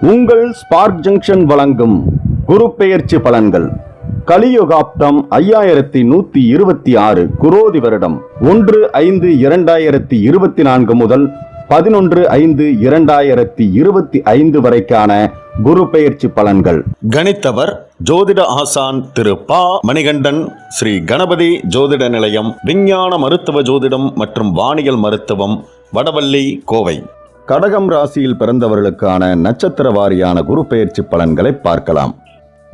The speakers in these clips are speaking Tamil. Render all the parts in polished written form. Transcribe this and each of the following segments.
உங்கள் ஸ்பார்க் ஜங்ஷன் வழங்கும் குரு பெயர்ச்சி பலன்கள். கலியுகாப்தம் 5126 குரோதி வருடம் 1/5/2024 முதல் 11/5/2025 வரைக்கான குரு பெயர்ச்சி பலன்கள். கணித்தவர் ஜோதிட ஆசான் திரு பா மணிகண்டன், ஸ்ரீ கணபதி ஜோதிட நிலையம், விஞ்ஞான மருத்துவ ஜோதிடம் மற்றும் வானியல் மருத்துவம், வடவள்ளி, கோவை. கடகம் ராசியில் பிறந்தவர்களுக்கான நட்சத்திர வாரியான குரு பெயர்ச்சி பலன்களை பார்க்கலாம்.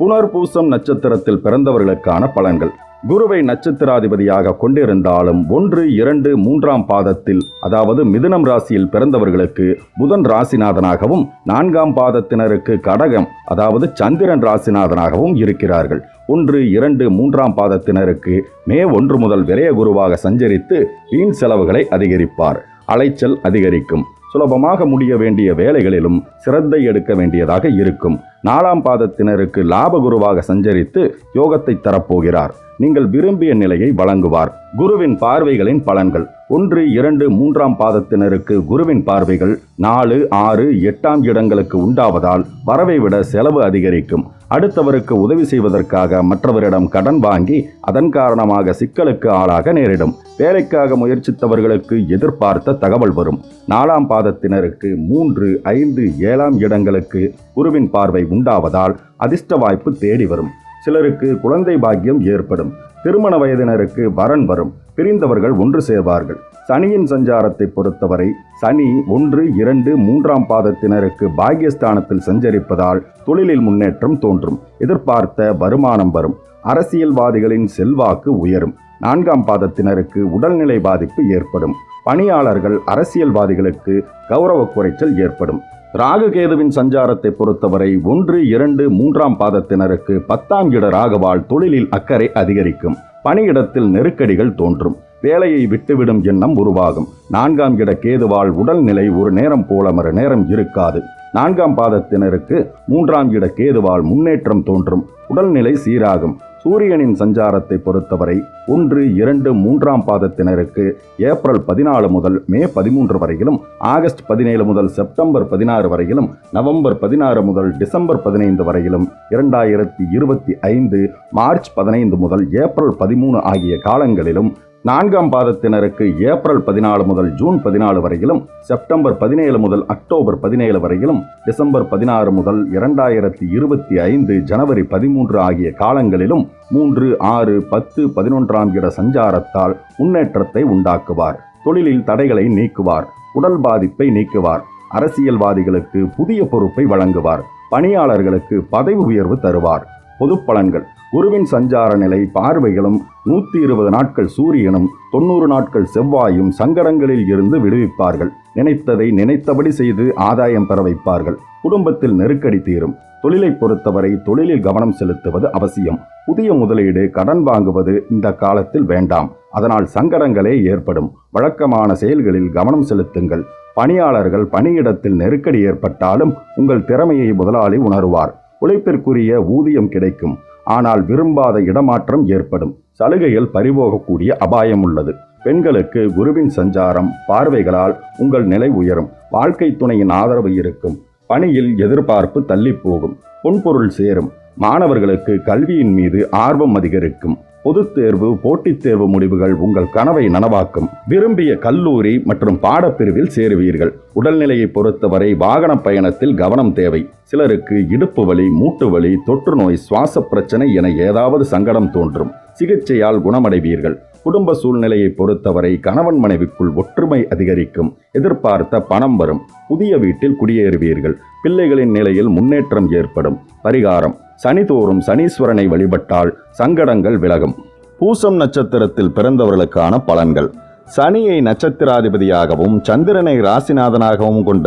புனர்பூசம் நட்சத்திரத்தில் பிறந்தவர்களுக்கான பலன்கள். குருவை நட்சத்திராதிபதியாக கொண்டிருந்தாலும் 1, 2, 3ஆம் பாதத்தில், அதாவது மிதுனம் ராசியில் பிறந்தவர்களுக்கு புதன் ராசிநாதனாகவும் 4ஆம் பாதத்தினருக்கு கடகம், அதாவது சந்திரன் ராசிநாதனாகவும் இருக்கிறார்கள். 1, 2, 3ஆம் பாதத்தினருக்கு மே 1 முதல் விரய குருவாக சஞ்சரித்து வீண் செலவுகளை அதிகரிப்பார். அலைச்சல் அதிகரிக்கும். சுலபமாக முடிய வேண்டிய வேலைகளிலும் சிரத்தை எடுக்க வேண்டியதாக இருக்கும். 4ஆம் பாதத்தினருக்கு லாப குருவாக சஞ்சரித்து யோகத்தை தரப்போகிறார். நீங்கள் விரும்பிய நிலையை வழங்குவார். குருவின் பார்வைகளின் பலன்கள். 1, 2, 3ஆம் பாதத்தினருக்கு குருவின் பார்வைகள் 4, 6, 8ஆம் இடங்களுக்கு உண்டாவதால் வரவை விட செலவு அதிகரிக்கும். அடுத்தவருக்கு உதவி செய்வதற்காக மற்றவரிடம் கடன் வாங்கி அதன் காரணமாக சிக்கலுக்கு ஆளாக நேரிடும். வேலைக்காக முயற்சித்தவர்களுக்கு எதிர்பார்த்த தகவல் வரும். 4ஆம் பாதத்தினருக்கு 3, 5, 7ஆம் இடங்களுக்கு குருவின் பார்வை உண்டாவதால் அதிர்ஷ்ட வாய்ப்பு தேடி வரும். சிலருக்கு குழந்தை பாக்கியம் ஏற்படும். திருமண வயதினருக்கு வரன் வரும். பிரிந்தவர்கள் ஒன்று சேர்வார்கள். சனியின் சஞ்சாரத்தை பொறுத்தவரை சனி 1, 2, 3ஆம் பாதத்தினருக்கு பாக்கியஸ்தானத்தில் சஞ்சரிப்பதால் தொழிலில் முன்னேற்றம் தோன்றும். எதிர்பார்த்த வருமானம் வரும். அரசியல்வாதிகளின் செல்வாக்கு உயரும். 4ஆம் பாதத்தினருக்கு உடல்நிலை பாதிப்பு ஏற்படும். பணியாளர்கள், அரசியல்வாதிகளுக்கு கௌரவ குறைச்சல் ஏற்படும். ராகுகேதுவின் சஞ்சாரத்தை பொறுத்தவரை 1, 2, 3ஆம் பாதத்தினருக்கு 10ஆம் இட ராகுவால் தொழிலில் அக்கறை அதிகரிக்கும். பணியிடத்தில் நெருக்கடிகள் தோன்றும். வேலையை விட்டுவிடும் எண்ணம் உருவாகும். 4ஆம் இட கேதுவால் உடல்நிலை ஒரு நேரம் போல மறு நேரம் இருக்காது. 4ஆம் பாதத்தினருக்கு 3ஆம் இட கேதுவால் முன்னேற்றம் தோன்றும். உடல்நிலை சீராகும். சூரியனின் சஞ்சாரத்தை பொறுத்தவரை 1, 2, 3ஆம் பாதத்தினருக்கு ஏப்ரல் 14 முதல் மே 13 வரையிலும், ஆகஸ்ட் 17 முதல் செப்டம்பர் 16 வரையிலும், நவம்பர் 16 முதல் டிசம்பர் 15 வரையிலும், 2025 மார்ச் 15 முதல் ஏப்ரல் 13 ஆகிய காலங்களிலும், 4ஆம் பாதத்தினருக்கு ஏப்ரல் 14 முதல் ஜூன் 14 வரையிலும், செப்டம்பர் 17 முதல் அக்டோபர் 17 வரையிலும், டிசம்பர் 16 முதல் 2025 ஜனவரி 13 ஆகிய காலங்களிலும் 3, 6, 10, 11ஆம் இட சஞ்சாரத்தால் முன்னேற்றத்தை உண்டாக்குவார். தொழிலில் தடைகளை நீக்குவார். உடல் பாதிப்பை நீக்குவார். அரசியல்வாதிகளுக்கு புதிய பொறுப்பை வழங்குவார். பணியாளர்களுக்கு பதவி உயர்வு தருவார். பொது பலன்கள். குருவின் சஞ்சார நிலை பார்வைகளும் 120 நாட்கள் சூரியனும் 90 நாட்கள் செவ்வாயும் சங்கடங்களில் இருந்து விடுவிப்பார்கள். நினைத்ததை நினைத்தபடி செய்து ஆதாயம் பெற வைப்பார்கள். குடும்பத்தில் நெருக்கடி தீரும். தொழிலை பொறுத்தவரை தொழிலில் கவனம் செலுத்துவது அவசியம். புதிய முதலீடு, கடன் வாங்குவது இந்த காலத்தில் வேண்டாம். அதனால் சங்கடங்களே ஏற்படும். வழக்கமான செயல்களில் கவனம் செலுத்துங்கள். பணியாளர்கள் பணியிடத்தில் நெருக்கடி ஏற்பட்டாலும் உங்கள் திறமையை முதலாளி உணருவார். உழைப்பிற்குரிய ஊதியம் கிடைக்கும். ஆனால் விரும்பாத இடமாற்றம் ஏற்படும். சலுகைகள் பறிபோகக்கூடிய அபாயம் உள்ளது. பெண்களுக்கு குருவின் சஞ்சாரம் பார்வைகளால் உங்கள் நிலை உயரும். வாழ்க்கை துணையின் ஆதரவு இருக்கும். பணியில் எதிர்பார்ப்பு தள்ளி போகும். பொன்பொருள் சேரும். மாணவர்களுக்கு கல்வியின் மீது ஆர்வம் அதிகரிக்கும். பொதுத் தேர்வு, போட்டித் தேர்வு முடிவுகள் உங்கள் கனவை நனவாக்கும். விரும்பிய கல்லூரி மற்றும் பாடப்பிரிவில் சேருவீர்கள். உடல்நிலையை பொறுத்தவரை வாகன பயணத்தில் கவனம் தேவை. சிலருக்கு இடுப்பு வலி, மூட்டு வலி, தொற்று நோய், சுவாச பிரச்சனை என ஏதாவது சங்கடம் தோன்றும். சிகிச்சையால் குணமடைவீர்கள். குடும்ப சூழ்நிலையை பொறுத்தவரை கணவன் மனைவிக்குள் ஒற்றுமை அதிகரிக்கும். எதிர்பார்த்த பணம் வரும். புதிய வீட்டில் குடியேறுவீர்கள். பிள்ளைகளின் நிலையில் முன்னேற்றம் ஏற்படும். பரிகாரம்: சனிதோறும் சனீஸ்வரனை வழிபட்டால் சங்கடங்கள் விலகும். பூசம் நட்சத்திரத்தில் பிறந்தவர்களுக்கான பலன்கள். சனியை நட்சத்திராதிபதியாகவும் சந்திரனை ராசிநாதனாகவும் கொண்ட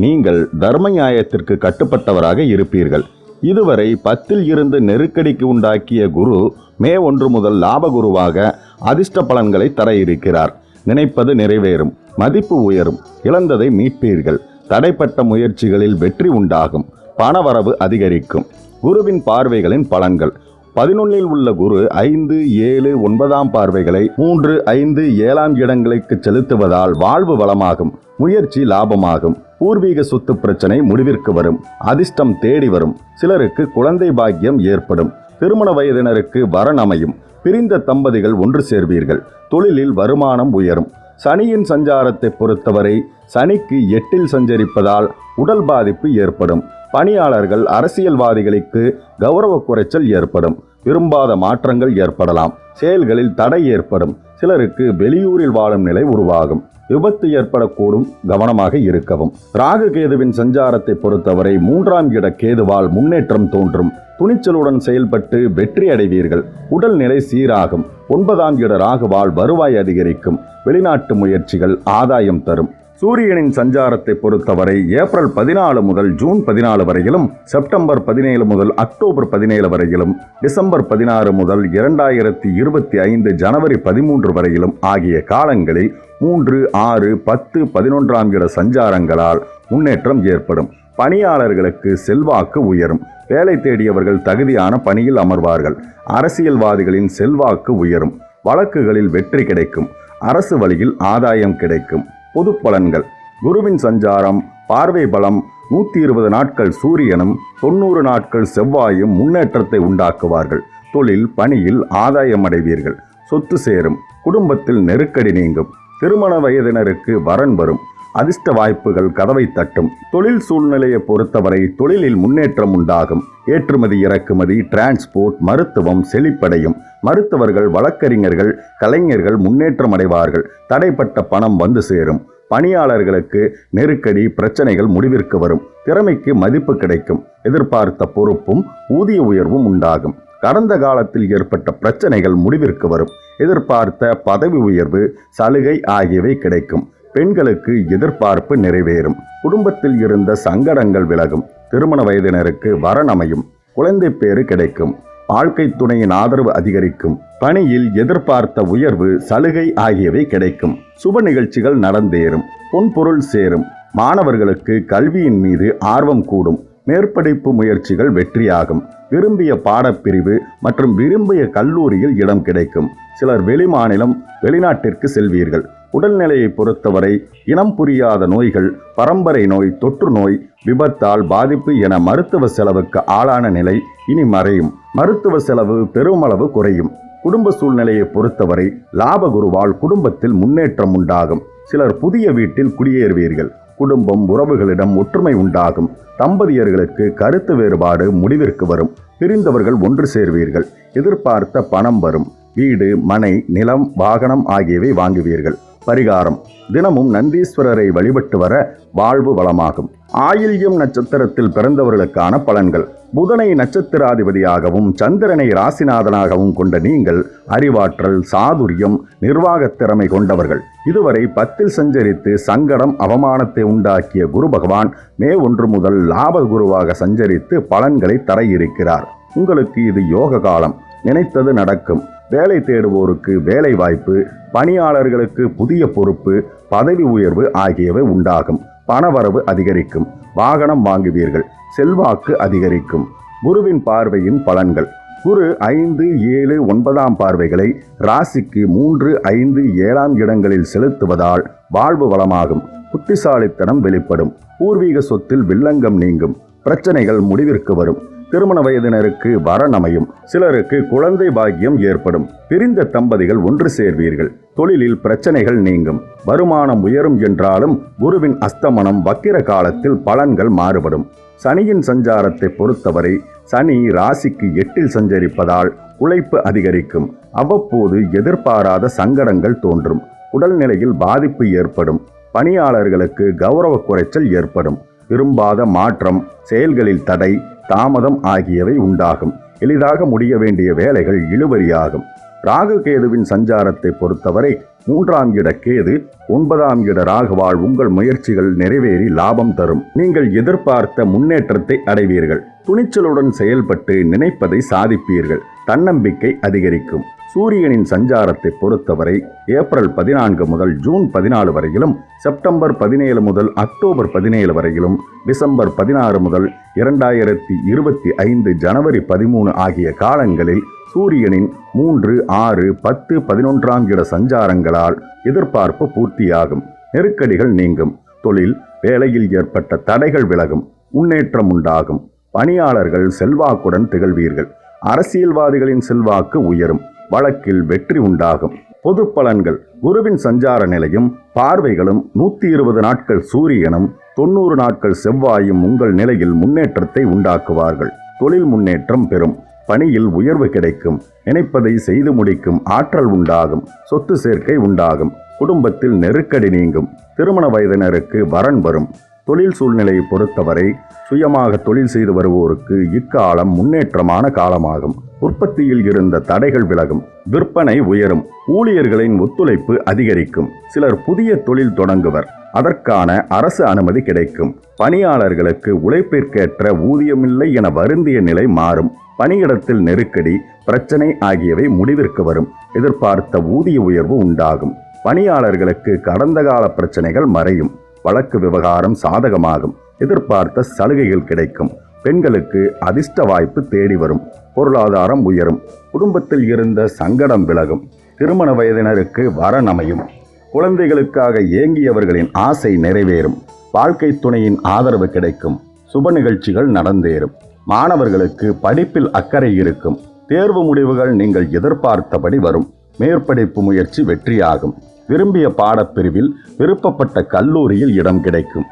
நீங்கள் தர்ம நியாயத்திற்கு கட்டுப்பட்டவராக இருப்பீர்கள். இதுவரை 10ல் இருந்து நெருக்கடிக்கு உண்டாக்கிய குரு மே 1 முதல் லாபகுருவாக அதிர்ஷ்ட பலன்களை தர இருக்கிறார். நினைப்பது நிறைவேறும். மதிப்பு உயரும். இழந்ததை மீட்பீர்கள். தடைப்பட்ட முயற்சிகளில் வெற்றி உண்டாகும். பணவரவு அதிகரிக்கும். குருவின் பார்வைகளின் பலன்கள். 11 உள்ள குரு 5, 7, 9 பார்வைகளை 3, 5, 7 இடங்களுக்கு செலுத்துவதால் வாழ்வு வளமாகும், முயற்சி லாபமாகும், பூர்வீக சொத்து பிரச்சனை முடிவிற்கு வரும், அதிர்ஷ்டம் தேடி வரும், சிலருக்கு குழந்தை பாக்கியம் ஏற்படும், திருமண வயதினருக்கு வரன் அமையும், பிரிந்த தம்பதிகள் ஒன்று சேர்வீர்கள், தொழிலில் வருமானம் உயரும். சனியின் சஞ்சாரத்தை பொறுத்தவரை சனிக்கு 8 சஞ்சரிப்பதால் உடல் பாதிப்பு ஏற்படும். பணியாளர்கள் அரசியல்வாதிகளுக்கு கௌரவ குறைச்சல் ஏற்படும், விரும்பாத மாற்றங்கள் ஏற்படலாம், செயல்களில் தடை ஏற்படும், சிலருக்கு வெளியூரில் வாழும் நிலை உருவாகும், விபத்து ஏற்படக்கூடும், கவனமாக இருக்கவும். ராகு கேதுவின் சஞ்சாரத்தை பொறுத்தவரை 3ஆம் இட கேதுவால் முன்னேற்றம் தோன்றும், துணிச்சலுடன் செயல்பட்டு வெற்றி அடைவீர்கள், உடல்நிலை சீராகும். 9ஆம் இட ராகுவால் வருவாய் அதிகரிக்கும், வெளிநாட்டு முயற்சிகள் ஆதாயம் தரும். சூரியனின் சஞ்சாரத்தை பொறுத்தவரை ஏப்ரல் 14 முதல் ஜூன் 14 வரையிலும், செப்டம்பர் 17 முதல் அக்டோபர் 17 வரையிலும், டிசம்பர் 16 முதல் 2025 ஜனவரி 13 வரையிலும் ஆகிய காலங்களில் 3, 6, 10, 11ஆம் இட சஞ்சாரங்களால் முன்னேற்றம் ஏற்படும். பணியாளர்களுக்கு செல்வாக்கு உயரும், வேலை தேடியவர்கள் தகுதியான பணியில் அமர்வார்கள், அரசியல்வாதிகளின் செல்வாக்கு உயரும், வழக்குகளில் வெற்றி கிடைக்கும், அரசு வழியில் ஆதாயம் கிடைக்கும். பொது பலன்கள். குருவின் சஞ்சாரம், பார்வை பலம், 120 நாட்கள் சூரியனும் 90 நாட்கள் செவ்வாயும் முன்னேற்றத்தை உண்டாக்குவார்கள். தொழில் பணியில் ஆதாயம் அடைவீர்கள், சொத்து சேரும், குடும்பத்தில் நெருக்கடி நீங்கும், திருமண வயதினருக்கு வரன் வரும், அதிர்ஷ்ட வாய்ப்புகள் கதவை தட்டும். தொழில் சூழ்நிலையை பொறுத்தவரை தொழிலில் முன்னேற்றம் உண்டாகும், ஏற்றுமதி இறக்குமதி, டிரான்ஸ்போர்ட், மருத்துவம் செழிப்படையும், மருத்துவர்கள், வழக்கறிஞர்கள், கலைஞர்கள் முன்னேற்றம் அடைவார்கள், தடைப்பட்ட பணம் வந்து சேரும், பணியாளர்களுக்கு நெருக்கடி பிரச்சனைகள் முடிவிற்கு வரும், திறமைக்கு மதிப்பு கிடைக்கும், எதிர்பார்த்த பொறுப்பும் ஊதிய உயர்வும் உண்டாகும், கடந்த காலத்தில் ஏற்பட்ட பிரச்சனைகள் முடிவிற்கு வரும், எதிர்பார்த்த பதவி உயர்வு, சலுகை ஆகியவை கிடைக்கும், பெண்களுக்கு எதிர்பார்ப்பு நிறைவேறும், குடும்பத்தில் இருந்த சங்கடங்கள் விலகும், திருமண வயதினருக்கு வரன் அமையும், குழந்தை பேறு கிடைக்கும், வாழ்க்கை துணையின் ஆதரவு அதிகரிக்கும், பணியில் எதிர்பார்த்த உயர்வு, சலுகை ஆகியவை கிடைக்கும், சுப நிகழ்ச்சிகள் நடந்தேறும், பொன்பொருள் சேரும், மாணவர்களுக்கு கல்வியின் மீது ஆர்வம் கூடும், மேற்படிப்பு முயற்சிகள் வெற்றியாகும், விரும்பிய பாடப்பிரிவு மற்றும் விரும்பிய கல்லூரியில் இடம் கிடைக்கும், சிலர் வெளிமாநிலம் வெளிநாட்டிற்கு செல்வீர்கள். உடல்நிலையை பொறுத்தவரை இனம் புரியாத நோய்கள், பரம்பரை நோய், தொற்று நோய், விபத்தால் பாதிப்பு என மருத்துவ செலவுக்கு ஆளான நிலை இனி மறையும், மருத்துவ செலவு பெருமளவு குறையும். குடும்ப சூழ்நிலையை பொறுத்தவரை லாபகுருவால் குடும்பத்தில் முன்னேற்றம் உண்டாகும், சிலர் புதிய வீட்டில் குடியேறுவீர்கள், குடும்பம் உறவுகளிடம் ஒற்றுமை உண்டாகும், தம்பதியர்களுக்கு கருத்து வேறுபாடு முடிவிற்கு வரும், பிரிந்தவர்கள் ஒன்று சேர்வீர்கள், எதிர்பார்த்த பணம் வரும், வீடு, மனை, நிலம், வாகனம் ஆகியவை வாங்குவீர்கள். பரிகாரம். தினமும் நந்தீஸ்வரரை வழிபட்டு வர வாழ்வு வளமாகும். ஆயில்யம் நட்சத்திரத்தில் பிறந்தவர்களுக்கான பலன்கள். புதனை நட்சத்திராதிபதியாகவும் சந்திரனை ராசிநாதனாகவும் கொண்ட நீங்கள் அறிவாற்றல், சாதுரியம், நிர்வாகத் திறமை கொண்டவர்கள். இதுவரை 10 சஞ்சரித்து சங்கடம், அவமானத்தை உண்டாக்கிய குரு பகவான் மே 1 முதல் லாப குருவாக சஞ்சரித்து பலன்களை தர இருக்கிறார். உங்களுக்கு இது யோக காலம், நினைத்தது நடக்கும். வேலை தேடுவோருக்கு வேலை வாய்ப்பு, பணியாளர்களுக்கு புதிய பொறுப்பு, பதவி உயர்வு ஆகியவை உண்டாகும், பணவரவு அதிகரிக்கும், வாகனம் வாங்குவீர்கள், செல்வாக்கு அதிகரிக்கும். குருவின் பார்வையின் பலன்கள். குரு 5, 7, 9 பார்வைகளை ராசிக்கு 3, 5, 7 இடங்களில் செலுத்துவதால் வாழ்வு வளமாகும், புத்திசாலித்தனம் வெளிப்படும், பூர்வீக சொத்தில் வில்லங்கம் நீங்கும், பிரச்சனைகள் முடிவிற்கு வரும், திருமண வயதினருக்கு வரன் அமையும், சிலருக்கு குழந்தை பாக்கியம் ஏற்படும், பிரிந்த தம்பதிகள் ஒன்று சேர்வீர்கள், தொழிலில் பிரச்சனைகள் நீங்கும், வருமானம் உயரும். என்றாலும் குருவின் அஸ்தமனம் வக்கிர காலத்தில் பலன்கள் மாறுபடும். சனியின் சஞ்சாரத்தை பொறுத்தவரை சனி ராசிக்கு 8 சஞ்சரிப்பதால் உழைப்பு அதிகரிக்கும், அவ்வப்போது எதிர்பாராத சங்கடங்கள் தோன்றும், உடல்நிலையில் பாதிப்பு ஏற்படும், பணியாளர்களுக்கு கௌரவ குறைச்சல் ஏற்படும், விரும்பாத மாற்றம், செயல்களில் தடை, தாமதம் ஆகியவை உண்டாகும், எளிதாக முடிய வேண்டிய வேலைகள் இழுபறியாகும். ராகு கேதுவின் சஞ்சாரத்தை பொறுத்தவரை 3ஆம் இட கேது 9ஆம் இட ராகுவால் உங்கள் முயற்சிகள் நிறைவேறி லாபம் தரும், நீங்கள் எதிர்பார்த்த முன்னேற்றத்தை அடைவீர்கள், துணிச்சலுடன் செயல்பட்டு நினைப்பதை சாதிப்பீர்கள், தன்னம்பிக்கை அதிகரிக்கும். சூரியனின் சஞ்சாரத்தை பொறுத்தவரை ஏப்ரல் 14 முதல் ஜூன் 14 வரையிலும், செப்டம்பர் 17 முதல் அக்டோபர் 17 வரையிலும், டிசம்பர் 16 முதல் 2025 ஜனவரி 13 ஆகிய காலங்களில் சூரியனின் 3, 6, 10, 11ஆம் இட சஞ்சாரங்களால் எதிர்பார்ப்பு பூர்த்தியாகும். நெருக்கடிகள் நீங்கும். தொழில் வேலையில் ஏற்பட்ட தடைகள் விலகும். முன்னேற்றம் உண்டாகும். பணியாளர்கள் செல்வாக்குடன் திகழ்வீர்கள். அரசியல்வாதிகளின் செல்வாக்கு உயரும். வழக்கில் வெற்றி உண்டாகும். பொது பலன்கள். குருவின் சஞ்சார நிலையும் பார்வைகளும் 120 நாட்கள் சூரியனும் 90 நாட்கள் செவ்வாயும் உங்கள் நிலையில் முன்னேற்றத்தை உண்டாக்குவார்கள். தொழில் முன்னேற்றம் பெறும். பணியில் உயர்வு கிடைக்கும். நினைப்பதை செய்து முடிக்கும் ஆற்றல் உண்டாகும். சொத்து சேர்க்கை உண்டாகும். குடும்பத்தில் நெருக்கடி நீங்கும். திருமண வயதினருக்கு வரன் வரும். தொழில் சூழ்நிலையை பொறுத்தவரை சுயமாக தொழில் செய்து வருவோருக்கு இக்காலம் முன்னேற்றமான காலமாகும். உற்பத்தியில் இருந்த தடைகள் விலகும். விற்பனை உயரும். ஊழியர்களின் ஒத்துழைப்பு அதிகரிக்கும். சிலர் புதிய தொழில் தொடங்குவர். அதற்கான அரசு அனுமதி கிடைக்கும். பணியாளர்களுக்கு உழைப்பிற்கேற்ற ஊதியமில்லை என வருந்திய நிலை மாறும். பணியிடத்தில் நெருக்கடி, பிரச்சனை ஆகியவை முடிவிற்கு வரும். எதிர்பார்த்த ஊதிய உயர்வு உண்டாகும். பணியாளர்களுக்கு கடந்த கால பிரச்சனைகள் மறையும். வழக்கு விவகாரம் சாதகமாகும். எதிர்பார்த்த சலுகைகள் கிடைக்கும். பெண்களுக்கு அதிர்ஷ்ட வாய்ப்பு தேடி வரும். பொருளாதாரம் உயரும். குடும்பத்தில் இருந்த சங்கடம் விலகும். திருமண வயதினருக்கு வரன் அமையும். குழந்தைகளுக்காக ஏங்கியவர்களின் ஆசை நிறைவேறும். வாழ்க்கை துணையின் ஆதரவு கிடைக்கும். சுப நிகழ்ச்சிகள் நடந்தேறும். மாணவர்களுக்கு படிப்பில் அக்கறை இருக்கும். தேர்வு முடிவுகள் நீங்கள் எதிர்பார்த்தபடி வரும். மேற்படிப்பு முயற்சி வெற்றியாகும். விரும்பிய பாடப்பிரிவில் விருப்பப்பட்ட கல்லூரியில் இடம் கிடைக்கும்.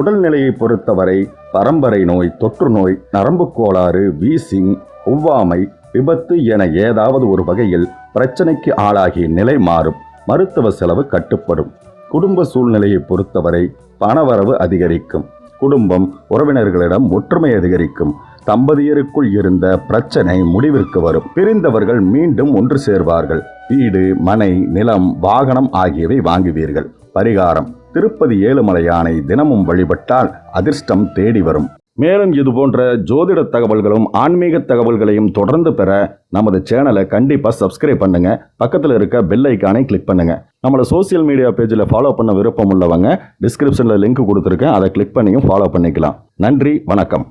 உடல்நிலையை பொறுத்தவரை பரம்பரை நோய், தொற்று நோய், நரம்பு கோளாறு, வீசிங், ஒவ்வாமை, விபத்து என ஏதாவது ஒரு வகையில் பிரச்சனைக்கு ஆளாகிய நிலை மாறும். மருத்துவ செலவு கட்டுப்படும். குடும்ப சூழ்நிலையை பொறுத்தவரை பணவரவு அதிகரிக்கும். குடும்பம் உறவினர்களிடம் ஒற்றுமை அதிகரிக்கும். தம்பதியருக்குள் இருந்த பிரச்சனை முடிவிற்கு வரும். பிரிந்தவர்கள் மீண்டும் ஒன்று சேர்வார்கள். வீடு, மனை, நிலம், வாகனம் ஆகியவை வாங்குவீர்கள். பரிகாரம். திருப்பதி ஏழுமலையானை தினமும் வழிபட்டால் அதிர்ஷ்டம் தேடி வரும். மேலும் இது போன்ற ஜோதிட தகவல்களும் ஆன்மீக தகவல்களையும் தொடர்ந்து பெற நமது சேனலை கண்டிப்பாக சப்ஸ்கிரைப் பண்ணுங்க. பக்கத்தில் இருக்க பெல் ஐக்கானை கிளிக் பண்ணுங்க. நம்மளோட சோசியல் மீடியா பேஜில் ஃபாலோ பண்ண விருப்பம் உள்ளவங்க டிஸ்கிரிப்ஷனில் லிங்க் கொடுத்துருக்கேன். அதை கிளிக் பண்ணியும் ஃபாலோ பண்ணிக்கலாம். நன்றி, வணக்கம்.